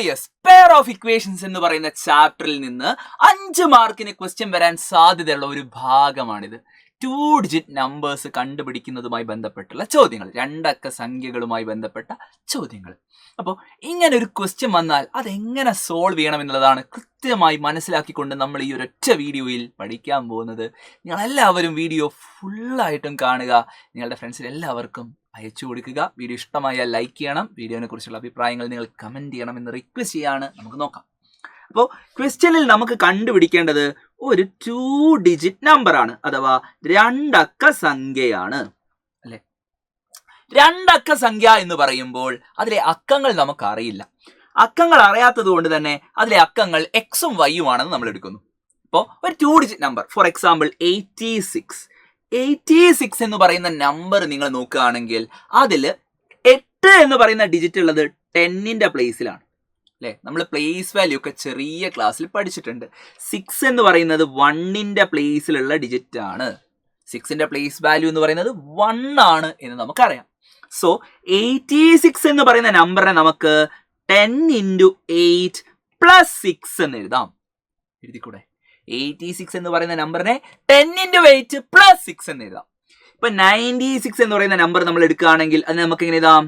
Dears, pair of equations എന്ന് പറയുന്ന ചാപ്റ്ററിൽ നിന്ന് 5 മാർക്കിന് ക്വസ്റ്റ്യൻ വരാൻ സാധ്യതയുള്ള ഒരു ഭാഗമാണിത്. 2 ഡിജിറ്റ് നമ്പേഴ്സ് കണ്ടുപിടിക്കുന്നതുമായി ബന്ധപ്പെട്ടുള്ള ചോദ്യങ്ങൾ, 2 അക്ക സംഖ്യകളുമായി ബന്ധപ്പെട്ട ചോദ്യങ്ങൾ. അപ്പോൾ ഇങ്ങനെ ഒരു ക്വസ്റ്റ്യൻ വന്നാൽ അതെങ്ങനെ സോൾവ് ചെയ്യണം എന്നുള്ളതാണ് കൃത്യമായി മനസ്സിലാക്കിക്കൊണ്ട് നമ്മൾ ഈ ഒരൊറ്റ വീഡിയോയിൽ പഠിക്കാൻ പോകുന്നത്. നിങ്ങളെല്ലാവരും വീഡിയോ ഫുള്ളായിട്ടും കാണുക, നിങ്ങളുടെ ഫ്രണ്ട്സിന് എല്ലാവർക്കും അയച്ചു കൊടുക്കുക. വീഡിയോ ഇഷ്ടമായാൽ ലൈക്ക് ചെയ്യണം, വീഡിയോനെ കുറിച്ചുള്ള അഭിപ്രായങ്ങൾ നിങ്ങൾ കമൻറ്റ് ചെയ്യണം എന്ന് റിക്വസ്റ്റ് ചെയ്യാണ്. നമുക്ക് നോക്കാം. അപ്പോൾ ക്വസ്റ്റ്യനിൽ നമുക്ക് കണ്ടുപിടിക്കേണ്ടത് ഒരു 2 ഡിജിറ്റ് നമ്പർ ആണ്, അഥവാ 2 അക്ക സംഖ്യയാണ് അല്ലെ. 2 അക്ക സംഖ്യ എന്ന് പറയുമ്പോൾ അതിലെ അക്കങ്ങൾ നമുക്ക് അറിയില്ല. അക്കങ്ങൾ അറിയാത്തത് കൊണ്ട് തന്നെ അതിലെ അക്കങ്ങൾ എക്സും വൈയും ആണെന്ന് നമ്മൾ എടുക്കുന്നു. അപ്പോൾ ഒരു 2 ഡിജിറ്റ് നമ്പർ, ഫോർ എക്സാമ്പിൾ 86 എന്ന് പറയുന്ന നമ്പർ നിങ്ങൾ നോക്കുകയാണെങ്കിൽ അതിൽ 8 എന്ന് പറയുന്ന ഡിജിറ്റ് ഉള്ളത് 10ന്റെ പ്ലേസിലാണ് അല്ലേ. നമ്മൾ പ്ലേസ് വാല്യൂ ഒക്കെ ചെറിയ ക്ലാസ്സിൽ പഠിച്ചിട്ടുണ്ട്. 6 എന്ന് പറയുന്നത് 1ന്റെ പ്ലേസിലുള്ള ഡിജിറ്റ് ആണ്. 6ന്റെ പ്ലേസ് വാല്യൂ എന്ന് പറയുന്നത് 1 ആണ് എന്ന് നമുക്കറിയാം. സോ 86 എന്ന് പറയുന്ന നമ്പറിനെ നമുക്ക് 10 × 8 + 6 എന്ന് എഴുതാം. എഴുതിക്കൂടെ? 86 എന്ന് പറയുന്ന നമ്പറിനെ 10 × 8 + 6 എന്ന് എഴുതാം. ഇപ്പൊ 96 എന്ന് പറയുന്ന നമ്പർ നമ്മൾ എടുക്കുകയാണെങ്കിൽ അത് നമുക്ക് എങ്ങനെ എഴുതാം?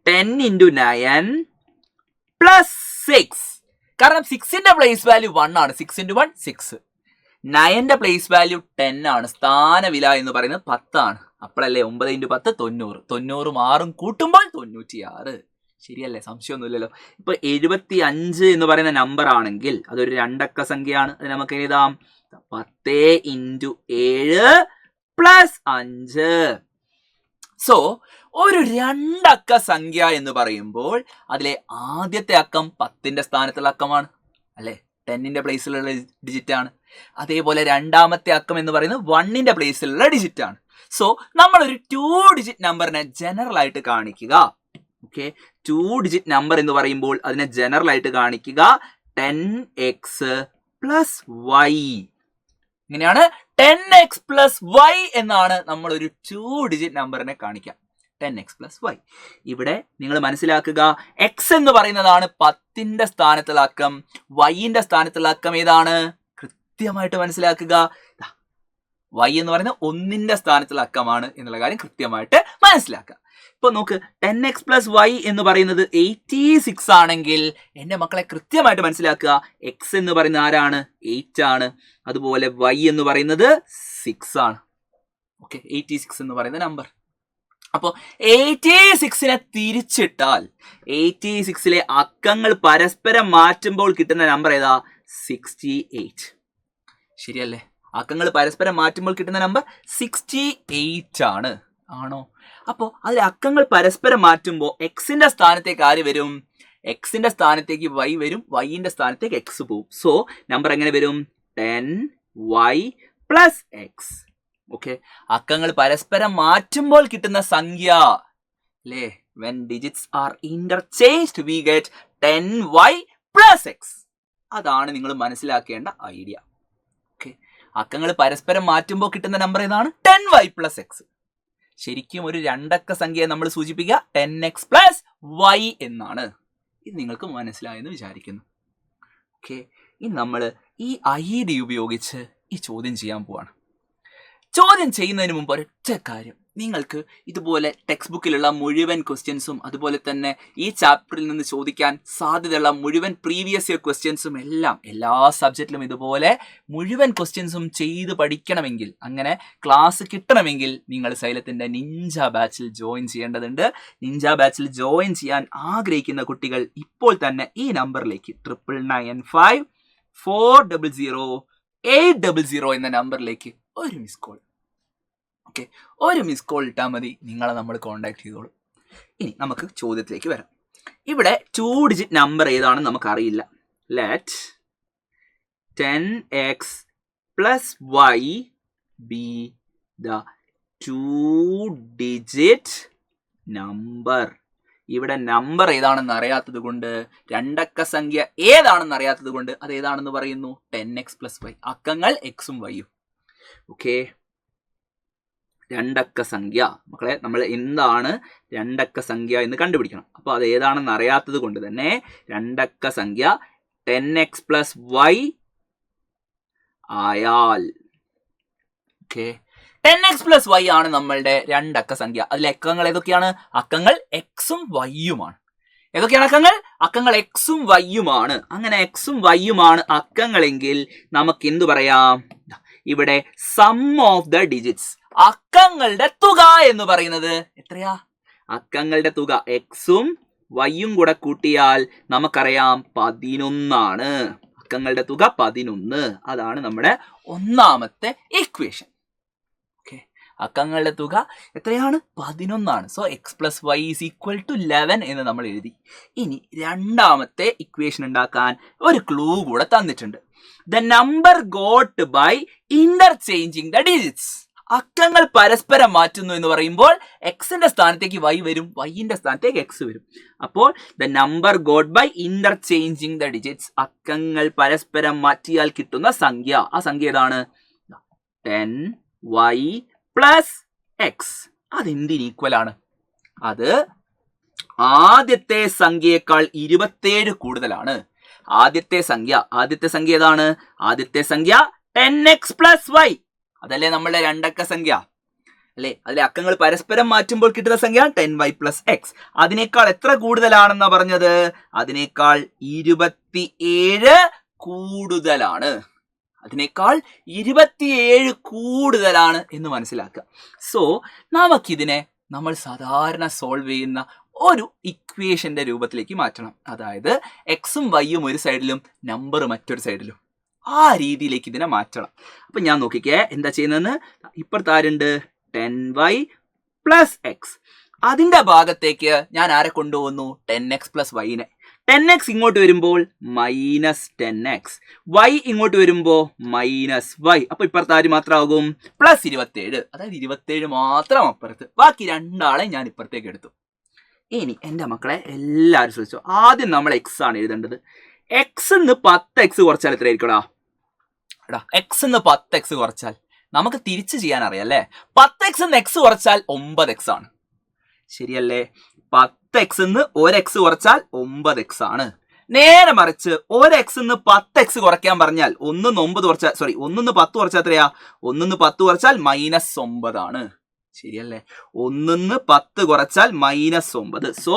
10 × 9 + 6. കാരണം 6ന്റെ പ്ലേസ് വാല്യൂ 1 ആണ്. 6 × 1 6. 9ന്റെ പ്ലേസ് വാല്യൂ 10 ആണ്. സ്ഥാനവില എന്ന് പറയുന്നത് 10 ആണ്. അപ്പോഴല്ലേ 9 × 10 90. 90 6 കൂട്ടുമ്പോൾ 96. ശരിയല്ലേ? സംശയമൊന്നുമില്ലല്ലോ. ഇപ്പൊ 75 എന്ന് പറയുന്ന നമ്പർ ആണെങ്കിൽ അതൊരു 2 അക്ക സംഖ്യയാണ്. അത് നമുക്ക് എഴുതാം 10 × 7 + 5. സോ ഒരു 2 അക്ക സംഖ്യ എന്ന് പറയുമ്പോൾ അതിലെ ആദ്യത്തെ അക്കം 10ന്റെ സ്ഥാനത്തുള്ള അക്കമാണ് അല്ലെ, 10ന്റെ പ്ലേസിലുള്ള ഡിജിറ്റ് ആണ്. അതേപോലെ രണ്ടാമത്തെ അക്കം എന്ന് പറയുന്നത് 1ന്റെ പ്ലേസിലുള്ള ഡിജിറ്റ് ആണ്. സോ നമ്മൾ ഒരു 2 ഡിജിറ്റ് നമ്പറിനെ ജനറൽ ആയിട്ട് കാണിക്കുക. ഓക്കെ, 2 ഡിജിറ്റ് നമ്പർ എന്ന് പറയുമ്പോൾ അതിനെ ജനറൽ ആയിട്ട് കാണിക്കുക 10x + y. ഇങ്ങനെയാണ് 10x + y എന്നാണ് നമ്മൾ ഒരു 2 ഡിജിറ്റ് നമ്പറിനെ കാണിക്കുക. 10x + y. ഇവിടെ നിങ്ങൾ മനസ്സിലാക്കുക, x എന്ന് പറയുന്നതാണ് 10ന്റെ സ്ഥാനത്തുള്ള അക്കം, yന്റെ സ്ഥാനത്തുള്ള അക്കം ഏതാണ്? കൃത്യമായിട്ട് മനസ്സിലാക്കുക. y എന്ന് പറയുന്നത് 1ന്റെ സ്ഥാനത്തുള്ള അക്കമാണ് എന്നുള്ള കാര്യം കൃത്യമായിട്ട് മനസ്സിലാക്കുക. ഇപ്പൊ നോക്ക്, 10x + y എന്ന് പറയുന്നത് 86 ആണെങ്കിൽ എൻ്റെ മക്കളെ കൃത്യമായിട്ട് മനസ്സിലാക്കുക, x എന്ന് പറയുന്നത് ആരാണ്? 8 ആണ്. അതുപോലെ y എന്ന് പറയുന്നത് 6 ആണ്. ഓക്കെ, 86 എന്ന് പറയുന്ന നമ്പർ. അപ്പോൾ 86നെ തിരിച്ചിട്ടാൽ 86ലെ അക്കങ്ങൾ പരസ്പരം മാറ്റുമ്പോൾ കിട്ടുന്ന നമ്പർ ഏതാ? 68. ശരിയല്ലേ? അക്കങ്ങൾ പരസ്പരം മാറ്റുമ്പോൾ കിട്ടുന്ന നമ്പർ 68 ആണ്. ആണോ? അപ്പോൾ അതിൽ അക്കങ്ങൾ പരസ്പരം മാറ്റുമ്പോൾ എക്സിന്റെ സ്ഥാനത്തേക്ക് ആര് വരും? എക്സിന്റെ സ്ഥാനത്തേക്ക് y വരും, yന്റെ സ്ഥാനത്തേക്ക് x പോവും. സോ നമ്പർ എങ്ങനെ വരും? 10y + x. ഓക്കെ, അക്കങ്ങൾ പരസ്പരം മാറ്റുമ്പോൾ കിട്ടുന്ന സംഖ്യ അല്ലേ, when digits are interchanged we get 10y + x. അതാണ് നിങ്ങൾ മനസ്സിലാക്കേണ്ട ഐഡിയ. ഓക്കെ, അക്കങ്ങൾ പരസ്പരം മാറ്റുമ്പോൾ കിട്ടുന്ന നമ്പർ ഏതാണ്? 10y + x. ശരിക്കും ഒരു 2 അക്ക സംഖ്യയെ നമ്മൾ സൂചിപ്പിക്കുക 10x + y എന്നാണ്. ഇത് നിങ്ങൾക്ക് മനസ്സിലായെന്ന് വിചാരിക്കുന്നു. ഓക്കെ, ഇനി നമ്മൾ ഈ ഐഡിയ ഉപയോഗിച്ച് ഈ ചോദ്യം ചെയ്യാൻ പോവാണ്. ചോദ്യം ചെയ്യുന്നതിന് മുമ്പ് ഒരൊറ്റ കാര്യം, നിങ്ങൾക്ക് ഇതുപോലെ ടെക്സ്റ്റ് ബുക്കിലുള്ള മുഴുവൻ ക്വസ്റ്റ്യൻസും അതുപോലെ തന്നെ ഈ ചാപ്റ്ററിൽ നിന്ന് ചോദിക്കാൻ സാധ്യതയുള്ള മുഴുവൻ പ്രീവിയസ് ഇയർ ക്വസ്റ്റ്യൻസും എല്ലാം എല്ലാ സബ്ജക്റ്റിലും ഇതുപോലെ മുഴുവൻ ക്വസ്റ്റ്യൻസും ചെയ്ത് പഠിക്കണമെങ്കിൽ, അങ്ങനെ ക്ലാസ് കിട്ടണമെങ്കിൽ നിങ്ങൾ സൈലത്തിൻ്റെ നിഞ്ച ബാച്ചിൽ ജോയിൻ ചെയ്യേണ്ടതുണ്ട്. നിഞ്ച ബാച്ചിൽ ജോയിൻ ചെയ്യാൻ ആഗ്രഹിക്കുന്ന കുട്ടികൾ ഇപ്പോൾ തന്നെ ഈ നമ്പറിലേക്ക് 9995 400 800 എന്ന നമ്പറിലേക്ക് ഒരു മിസ് കോൾ. ഓക്കെ, ഒരു മിസ് കോൾ ഇട്ടാൽ മതി, നിങ്ങളെ നമ്മൾ കോൺടാക്ട് ചെയ്തോളൂ. ഇനി നമുക്ക് ചോദ്യത്തിലേക്ക് വരാം. ഇവിടെ 2 ഡിജിറ്റ് നമ്പർ ഏതാണെന്ന് നമുക്കറിയില്ല. Let 10x + y be the 2 digit number. ഇവിടെ നമ്പർ ഏതാണെന്ന് അറിയാത്തത് കൊണ്ട്, 2 അക്ക സംഖ്യ ഏതാണെന്ന് അറിയാത്തത് കൊണ്ട് അത് ഏതാണെന്ന് പറയുന്നു? 10x + y. അക്കങ്ങൾ എക്സും വൈയും. ഓക്കെ, രണ്ടക്ക സംഖ്യ. മക്കളെ, നമ്മൾ എന്താണ് രണ്ടക്ക സംഖ്യ എന്ന് കണ്ടുപിടിക്കണം. അപ്പോൾ അത് ഏതാണെന്ന് അറിയാത്തത് കൊണ്ട് തന്നെ രണ്ടക്ക സംഖ്യ 10x + y ആയാൽ, ഓക്കെ, 10x + y ആണ് നമ്മളുടെ രണ്ടക്ക സംഖ്യ. അതിലെ അക്കങ്ങൾ ഏതൊക്കെയാണ്? അക്കങ്ങൾ എക്സും വൈയുമാണ്. ഏതൊക്കെയാണ് അക്കങ്ങൾ? അക്കങ്ങൾ എക്സും വൈയുമാണ്. അങ്ങനെ എക്സും വൈയുമാണ് അക്കങ്ങളെങ്കിൽ നമുക്ക് എന്തു പറയാം? ഇവിടെ സം ഓഫ് ദ ഡിജിറ്റ്സ്, അക്കങ്ങളുടെ തുക എന്ന് പറയുന്നത് എത്രയാ? അക്കങ്ങളുടെ തുക എക്സും വൈയും കൂടെ കൂട്ടിയാൽ നമുക്കറിയാം 11 ആണ്. അക്കങ്ങളുടെ തുക 11. അതാണ് നമ്മുടെ ഒന്നാമത്തെ ഇക്വേഷൻ. ഓക്കെ, അക്കങ്ങളുടെ തുക എത്രയാണ്? 11 ആണ്. സോ x + y = 11 എന്ന് നമ്മൾ എഴുതി. ഇനി രണ്ടാമത്തെ ഇക്വേഷൻ ഉണ്ടാക്കാൻ ഒരു ക്ലൂ കൂടെ തന്നിട്ടുണ്ട്. The number got by interchanging the digits. അക്കങ്ങൾ പരസ്പരം മാറ്റുന്നു എന്ന് പറയുമ്പോൾ എക്സിന്റെ സ്ഥാനത്തേക്ക് y വരും, വൈന്റെ സ്ഥാനത്തേക്ക് എക്സ് വരും. അപ്പോൾ the number got by interchanging the digits, അക്കങ്ങൾ പരസ്പരം മാറ്റിയാൽ കിട്ടുന്ന സംഖ്യ. ആ സംഖ്യ ഏതാണ്? 10y + x. അതെന്തിന് ഈക്വൽ ആണ്? അത് ആദ്യത്തെ സംഖ്യയേക്കാൾ 27 കൂടുതലാണ്. ആദ്യത്തെ സംഖ്യ ഏതാണ്? ആദ്യത്തെ സംഖ്യ 10x + y. അതല്ലേ നമ്മളുടെ രണ്ടക്ക സംഖ്യ അല്ലേ? അതിലെ അക്കങ്ങൾ പരസ്പരം മാറ്റുമ്പോൾ കിട്ടുന്ന സംഖ്യ 10y + x. അതിനേക്കാൾ എത്ര കൂടുതലാണെന്നാ പറഞ്ഞത്? അതിനേക്കാൾ 27 കൂടുതലാണ്. അതിനേക്കാൾ 27 കൂടുതലാണ് എന്ന് മനസ്സിലാക്കുക. സോ നമുക്കിതിനെ നമ്മൾ സാധാരണ സോൾവ് ചെയ്യുന്ന ഒരു ഇക്വേഷന്റെ രൂപത്തിലേക്ക് മാറ്റണം. അതായത് എക്സും വൈയും ഒരു സൈഡിലും നമ്പർ മറ്റൊരു സൈഡിലും. ആ രീതിയിലേക്ക് ഇതിനെ മാറ്റണം. അപ്പൊ ഞാൻ നോക്കിക്കേ എന്താ ചെയ്യുന്നതെന്ന്. ഇപ്പുറത്താരുണ്ട്? 10y + x. അതിന്റെ ഭാഗത്തേക്ക് ഞാൻ ആരെ കൊണ്ടുപോകുന്നു? 10x + y-നെ. 10x ഇങ്ങോട്ട് വരുമ്പോൾ -10x, y ഇങ്ങോട്ട് വരുമ്പോൾ -y. അപ്പൊ ഇപ്പുറത്ത് ആര് മാത്രമാകും? +27. അതായത് 27 മാത്രം അപ്പുറത്ത്, ബാക്കി രണ്ടാളെ ഞാൻ ഇപ്പുറത്തേക്ക് എടുത്തു. ഇനി എൻ്റെ മക്കളെ എല്ലാവരും ശ്രദ്ധിച്ചോ. ആദ്യം നമ്മൾ x ആണ് എഴുതേണ്ടത്. x-ന്ന് 10x കുറച്ചാൽ എത്ര ആയിരിക്കടാ? x ന്ന് 10x കുറച്ചാൽ നമുക്ക് തിരിച്ചു ചെയ്യാൻ അറിയാം അല്ലേ? 10x-ന്ന് x കുറച്ചാൽ 9x ആണ്. ശരിയല്ലേ? 10x-ന്ന് 1x കുറച്ചാൽ 9x ആണ്. നേരെ മറിച്ച് 1x-ന്ന് 10x കുറയ്ക്കാൻ പറഞ്ഞാൽ 1-ന്ന് 9 കുറച്ചാൽ 1-ന്ന് 10 കുറച്ചാൽ എത്രയാ? 1-ന്ന് 10 കുറച്ചാൽ -9 ആണ്. ശരിയല്ലേ? 1-ന്ന് 10 കുറച്ചാൽ -9. So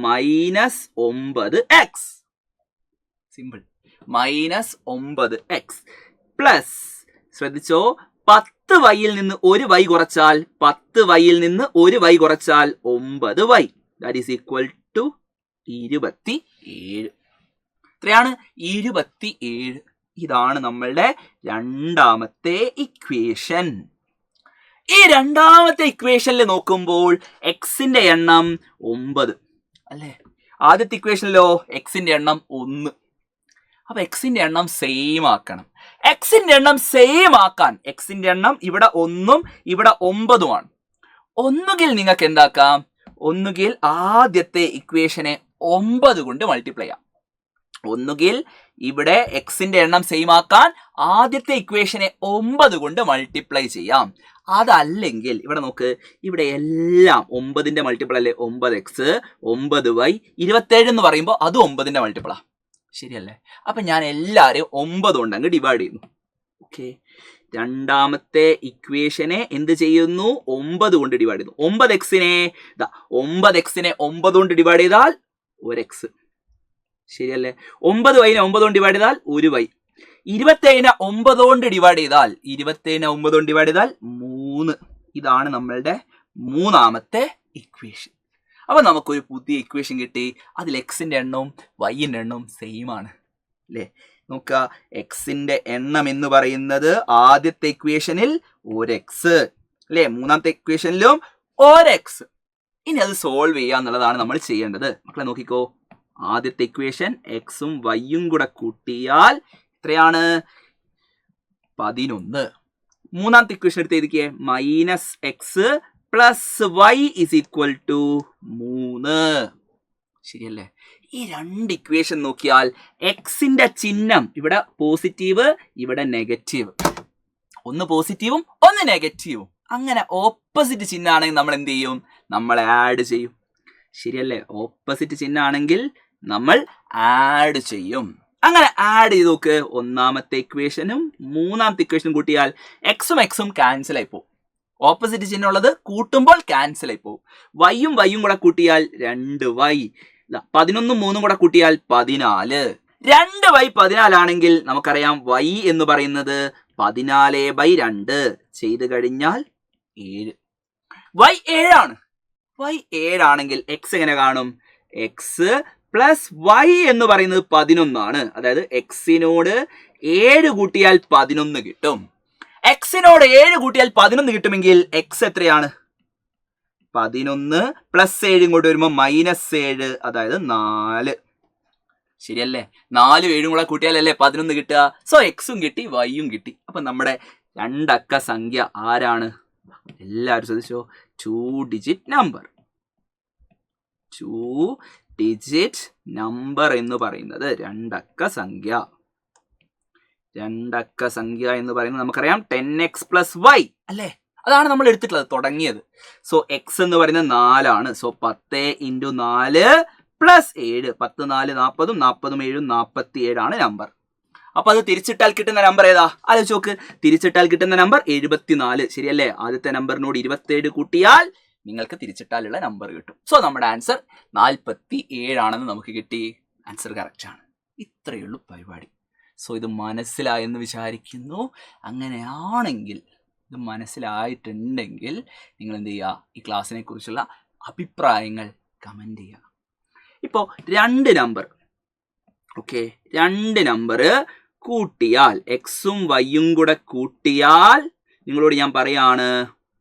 -9x. Simple. -9x plus, ശ്രദ്ധിച്ചോ, 10y-ൽ നിന്ന് 1y കുറച്ചാൽ 10y-ൽ നിന്ന് 1y കുറച്ചാൽ 9y. That is equal to 27. എത്രയാണ്? 27. ഇതാണ് നമ്മളുടെ രണ്ടാമത്തെ ഇക്വേഷൻ. ഈ രണ്ടാമത്തെ ഇക്വേഷനിൽ നോക്കുമ്പോൾ എക്സിന്റെ എണ്ണം 9 അല്ലേ? ആദ്യത്തെ ഇക്വേഷനിലോ എക്സിന്റെ എണ്ണം 1. അപ്പൊ എക്സിന്റെ എണ്ണം സെയിം ആക്കണം. എക്സിന്റെ എണ്ണം സെയിം ആക്കാൻ എക്സിന്റെ എണ്ണം ഇവിടെ 1-ഉം ഇവിടെ 9-ഉമാണ്. ഒന്നുകിൽ നിങ്ങൾക്ക് എന്താക്കാം? ഒന്നുകിൽ ആദ്യത്തെ ഇക്വേഷനെ 9 കൊണ്ട് മൾട്ടിപ്ലൈ ചെയ്യാം. ഒന്നുകിൽ ഇവിടെ എക്സിന്റെ എണ്ണം സെയിം ആക്കാൻ ആദ്യത്തെ ഇക്വേഷനെ 9 കൊണ്ട് മൾട്ടിപ്ലൈ ചെയ്യാം. അതല്ലെങ്കിൽ ഇവിടെ നോക്ക്, ഇവിടെ എല്ലാം 9ന്റെ മൾട്ടിപ്പിൾ അല്ലേ? 9x, 9y, 27 എന്ന് പറയുമ്പോൾ അതും 9ന്റെ മൾട്ടിപ്പിളാ. ശരിയല്ലേ? അപ്പൊ ഞാൻ എല്ലാവരെയും 9 കൊണ്ട് അങ്ങ് ഡിവൈഡ് ചെയ്യുന്നു. ഓക്കെ, രണ്ടാമത്തെ ഇക്വേഷനെ എന്ത് ചെയ്യുന്നു? 9 കൊണ്ട് ഡിവൈഡ് ചെയ്യുന്നു. 9x-നെ 9 കൊണ്ട് ഡിവൈഡ് ചെയ്താൽ 1x. ശരിയല്ലേ? 9y-നെ 9 കൊണ്ട് ഡിവൈഡ് ചെയ്താൽ 1y. 27-നെ 9 കൊണ്ട് ഡിവൈഡ് ചെയ്താൽ 3. ഇതാണ് നമ്മളുടെ മൂന്നാമത്തെ ഇക്വേഷൻ. അപ്പൊ നമുക്കൊരു പുതിയ ഇക്വേഷൻ കിട്ടി. അതിൽ എക്സിന്റെ എണ്ണവും വൈന്റെ എണ്ണവും സെയിം ആണ് അല്ലേ? നോക്കുക, എക്സിന്റെ എണ്ണം എന്ന് പറയുന്നത് ആദ്യത്തെ ഇക്വേഷനിൽ 1x അല്ലേ? മൂന്നാമത്തെ ഇക്വേഷനിലും 1x. ഇനി അത് സോൾവ് ചെയ്യുക എന്നുള്ളതാണ് നമ്മൾ ചെയ്യേണ്ടത്. മക്കളെ നോക്കിക്കോ, ആദ്യത്തെ ഇക്വേഷൻ എക്സും വൈയും കൂടെ കൂട്ടിയാൽ എത്രയാണ്? 11. മൂന്നാമത്തെ ഇക്വേഷൻ എടുത്ത് എഴുതിക്കേ, -x + y = 3. ശരിയല്ലേ? ഈ രണ്ട് ഇക്വേഷൻ നോക്കിയാൽ എക്സിന്റെ ചിഹ്നം ഇവിടെ പോസിറ്റീവ്, ഇവിടെ നെഗറ്റീവ്. ഒന്ന് പോസിറ്റീവും ഒന്ന് നെഗറ്റീവും. അങ്ങനെ ഓപ്പോസിറ്റ് ചിഹ്നമാണെങ്കിൽ നമ്മൾ എന്ത് ചെയ്യും? നമ്മൾ ആഡ് ചെയ്യും. ശരിയല്ലേ? ഓപ്പോസിറ്റ് ചിഹ്നമാണെങ്കിൽ നമ്മൾ ആഡ് ചെയ്യും. അങ്ങനെ ആഡ് ചെയ്ത് നോക്ക്. ഒന്നാമത്തെ ഇക്വേഷനും മൂന്നാമത്തെ ഇക്വേഷനും കൂട്ടിയാൽ എക്സും എക്സും ക്യാൻസൽ ആയി പോകും. ഓപ്പോസിറ്റ് ചിഹ്നം ഉള്ളത് കൂട്ടുമ്പോൾ ക്യാൻസൽ ആയി പോകും. വൈയും വൈയും കൂടെ കൂട്ടിയാൽ 2y. 11 3 കൂടെ കൂട്ടിയാൽ 14. 2y 14 ആണെങ്കിൽ നമുക്കറിയാം y എന്ന് പറയുന്നത് 14/2 ചെയ്ത് കഴിഞ്ഞാൽ 7. y 7 ആണ്. y 7 ആണെങ്കിൽ x എങ്ങനെ കാണും? x പ്ലസ് y എന്ന് പറയുന്നത് 11 ആണ്. അതായത് എക്സിനോട് 7 കൂട്ടിയാൽ 11 കിട്ടും. എക്സിനോട് 7 കൂട്ടിയാൽ 11 കിട്ടുമെങ്കിൽ എക്സ് എത്രയാണ്? 11 പ്ലസ് 7 ഇങ്ങോട്ട് വരുമ്പോൾ -7, അതായത് 4. ശരിയല്ലേ? 4 7 കൂടെ കൂട്ടിയാലല്ലേ 11 കിട്ടുക. സോ എക്സും കിട്ടി വൈയും കിട്ടി. അപ്പൊ നമ്മുടെ രണ്ടക്ക സംഖ്യ ആരാണ്? എല്ലാവരും ശ്രദ്ധിച്ചോ. 2 ഡിജിറ്റ് നമ്പർ. 2 ഡിജിറ്റ് നമ്പർ എന്ന് പറയുന്നത് രണ്ടക്ക സംഖ്യ. രണ്ടക്ക സംഖ്യ എന്ന് പറയുന്നത് നമുക്കറിയാം 10x + y അല്ലേ? അതാണ് നമ്മൾ എടുത്തിട്ടുള്ളത്, തുടങ്ങിയത്. സോ എക്സ് എന്ന് പറയുന്നത് 4 ആണ്. സോ 10 × 4 + 7. 10 4 40, 40 7 47 ആണ് നമ്പർ. അപ്പൊ അത് തിരിച്ചിട്ടാൽ കിട്ടുന്ന നമ്പർ ഏതാ? ആലോചിച്ച് നോക്ക്. തിരിച്ചിട്ടാൽ കിട്ടുന്ന നമ്പർ 74. ശരിയല്ലേ? ആദ്യത്തെ നമ്പറിനോട് 27 കൂട്ടിയാൽ നിങ്ങൾക്ക് തിരിച്ചിട്ടാലുള്ള നമ്പർ കിട്ടും. സോ നമ്മുടെ ആൻസർ 47 ആണെന്ന് നമുക്ക് കിട്ടി. ആൻസർ കറക്റ്റ് ആണ്. ഇത്രയേ ഉള്ളൂ പരിപാടി. സോ ഇത് മനസ്സിലായെന്ന് വിചാരിക്കുന്നു. അങ്ങനെയാണെങ്കിൽ, ഇത് മനസ്സിലായിട്ടുണ്ടെങ്കിൽ നിങ്ങൾ എന്ത് ചെയ്യുക? ഈ ക്ലാസ്സിനെ കുറിച്ചുള്ള അഭിപ്രായങ്ങൾ കമൻറ്റ് ചെയ്യുക. ഇപ്പോൾ 2 നമ്പർ, ഓക്കെ, 2 നമ്പർ കൂട്ടിയാൽ, എക്സും വൈയും കൂടെ കൂട്ടിയാൽ നിങ്ങളോട് ഞാൻ പറയാണ്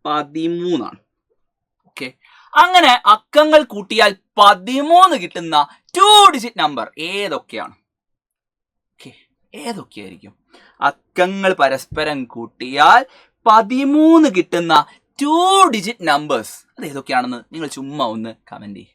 13 ആണ്. ഓക്കെ, അങ്ങനെ അക്കങ്ങൾ കൂട്ടിയാൽ 13 കിട്ടുന്ന 2 ഡിജിറ്റ് നമ്പർ ഏതൊക്കെയാണ്? ഓക്കെ, ഏതൊക്കെയായിരിക്കും? അക്കങ്ങൾ പരസ്പരം കൂട്ടിയാൽ 13 കിട്ടുന്ന 2 ഡിജിറ്റ് നമ്പേഴ്സ് അത് ഏതൊക്കെയാണെന്ന് നിങ്ങൾ ചുമ്മാ ഒന്ന് കമന്റ് ചെയ്യും.